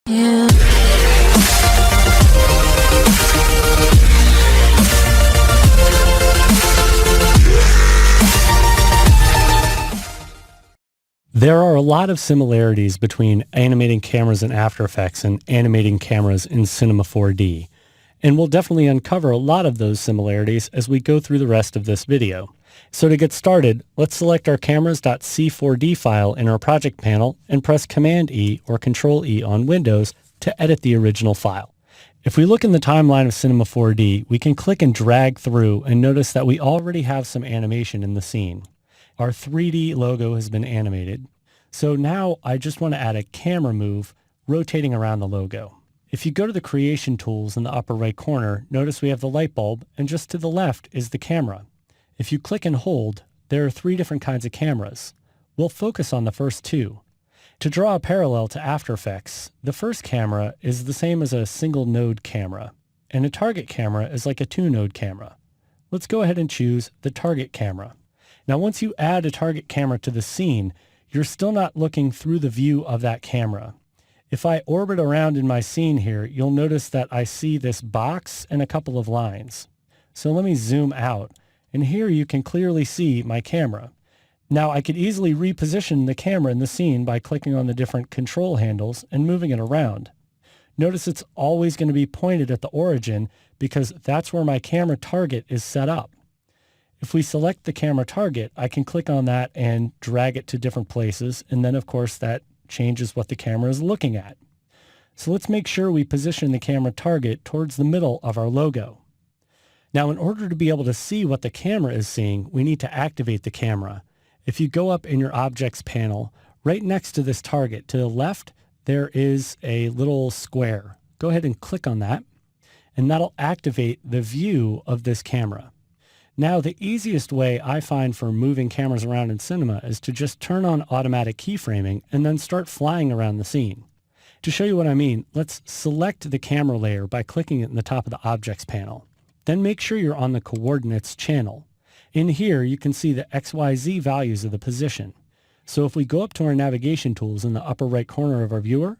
Yeah. There are a lot of similarities between animating cameras in After Effects and animating cameras in Cinema 4D, and we'll definitely uncover a lot of those similarities as we go through the rest of this video. So to get started, let's select our cameras.c4d file in our project panel and press Command-E or Control-E on Windows to edit the original file. If we look in the timeline of Cinema 4D, we can click and drag through and notice that we already have some animation in the scene. Our 3D logo has been animated. So now I just want to add a camera move rotating around the logo. If you go to the creation tools in the upper right corner, notice we have the light bulb, and just to the left is the camera. If you click and hold, there are 3 different kinds of cameras. We'll focus on the first 2. To draw a parallel to After Effects, the first camera is the same as a single node camera, and a target camera is like a 2-node camera. Let's go ahead and choose the target camera. Now, once you add a target camera to the scene, you're still not looking through the view of that camera. If I orbit around in my scene here, you'll notice that I see this box and a couple of lines. So let me zoom out, and here you can clearly see my camera. Now, I could easily reposition the camera in the scene by clicking on the different control handles and moving it around. Notice it's always going to be pointed at the origin because that's where my camera target is set up. If we select the camera target, I can click on that and drag it to different places, and then of course that changes what the camera is looking at. So let's make sure we position the camera target towards the middle of our logo. Now, in order to be able to see what the camera is seeing, we need to activate the camera. If you go up in your Objects panel, right next to this target, to the left, there is a little square. Go ahead and click on that, and that'll activate the view of this camera. Now, the easiest way I find for moving cameras around in cinema is to just turn on automatic keyframing and then start flying around the scene. To show you what I mean, let's select the camera layer by clicking it in the top of the Objects panel. Then make sure you're on the Coordinates channel. In here, you can see the XYZ values of the position. So if we go up to our navigation tools in the upper right corner of our viewer,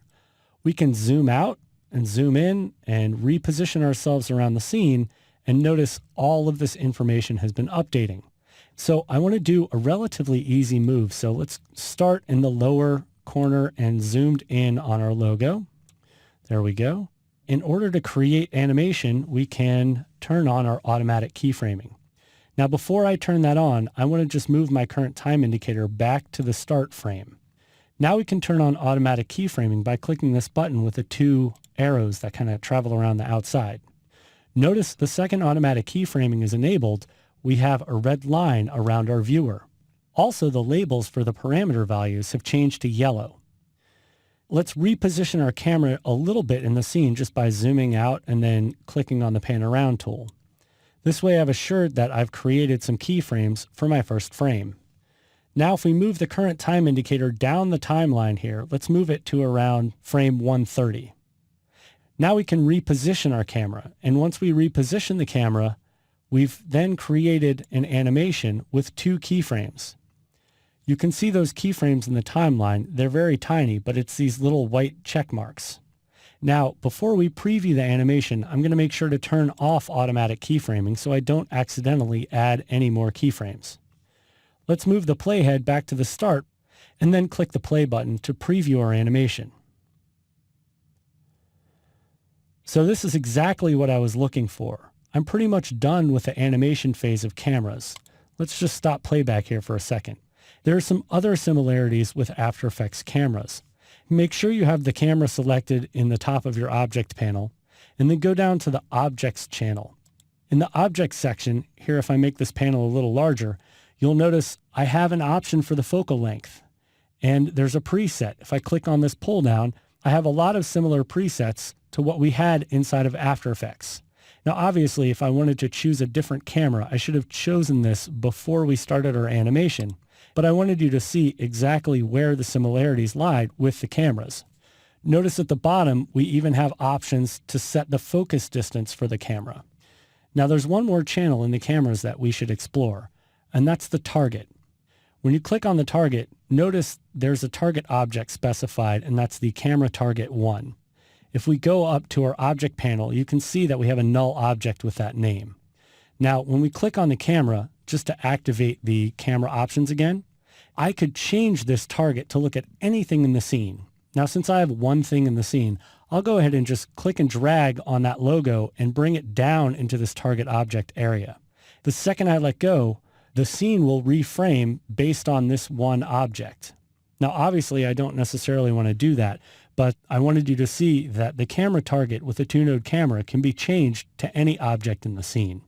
we can zoom out and zoom in and reposition ourselves around the scene, and notice all of this information has been updating. So I want to do a relatively easy move. So let's start in the lower corner and zoomed in on our logo. There we go. In order to create animation, we can turn on our automatic keyframing. Now, before I turn that on, I want to just move my current time indicator back to the start frame. Now we can turn on automatic keyframing by clicking this button with the 2 arrows that kind of travel around the outside. Notice the second automatic keyframing is enabled, we have a red line around our viewer. Also, the labels for the parameter values have changed to yellow. Let's reposition our camera a little bit in the scene just by zooming out and then clicking on the pan around tool. This way I've assured that I've created some keyframes for my first frame. Now, if we move the current time indicator down the timeline here, let's move it to around frame 130. Now we can reposition our camera, and once we reposition the camera, we've then created an animation with 2 keyframes. You can see those keyframes in the timeline. They're very tiny, but it's these little white check marks. Now, before we preview the animation, I'm going to make sure to turn off automatic keyframing so I don't accidentally add any more keyframes. Let's move the playhead back to the start, and then click the play button to preview our animation. So this is exactly what I was looking for. I'm pretty much done with the animation phase of cameras. Let's just stop playback here for a second. There are some other similarities with After Effects cameras. Make sure you have the camera selected in the top of your Object panel, and then go down to the Objects channel. In the Objects section, here if I make this panel a little larger, you'll notice I have an option for the focal length, and there's a preset. If I click on this pull down, I have a lot of similar presets to what we had inside of After Effects. Now, obviously, if I wanted to choose a different camera, I should have chosen this before we started our animation, but I wanted you to see exactly where the similarities lied with the cameras. Notice at the bottom, we even have options to set the focus distance for the camera. Now, there's one more channel in the cameras that we should explore, and that's the target. When you click on the target, notice there's a target object specified, and that's the camera target 1. If we go up to our object panel, you can see that we have a null object with that name. Now, when we click on the camera, just to activate the camera options again, I could change this target to look at anything in the scene. Now, since I have one thing in the scene, I'll go ahead and just click and drag on that logo and bring it down into this target object area. The second I let go, the scene will reframe based on this one object. Now, obviously, I don't necessarily want to do that, but I wanted you to see that the camera target with a two-node camera can be changed to any object in the scene.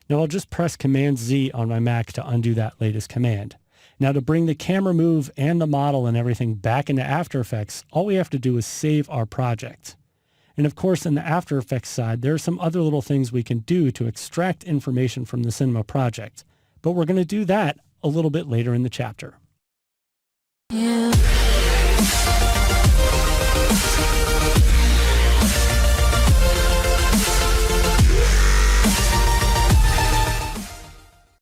Now, I'll just press Command-Z on my Mac to undo that latest command. Now, to bring the camera move and the model and everything back into After Effects, all we have to do is save our project. And of course, in the After Effects side, there are some other little things we can do to extract information from the cinema project. But we're going to do that a little bit later in the chapter. Yeah.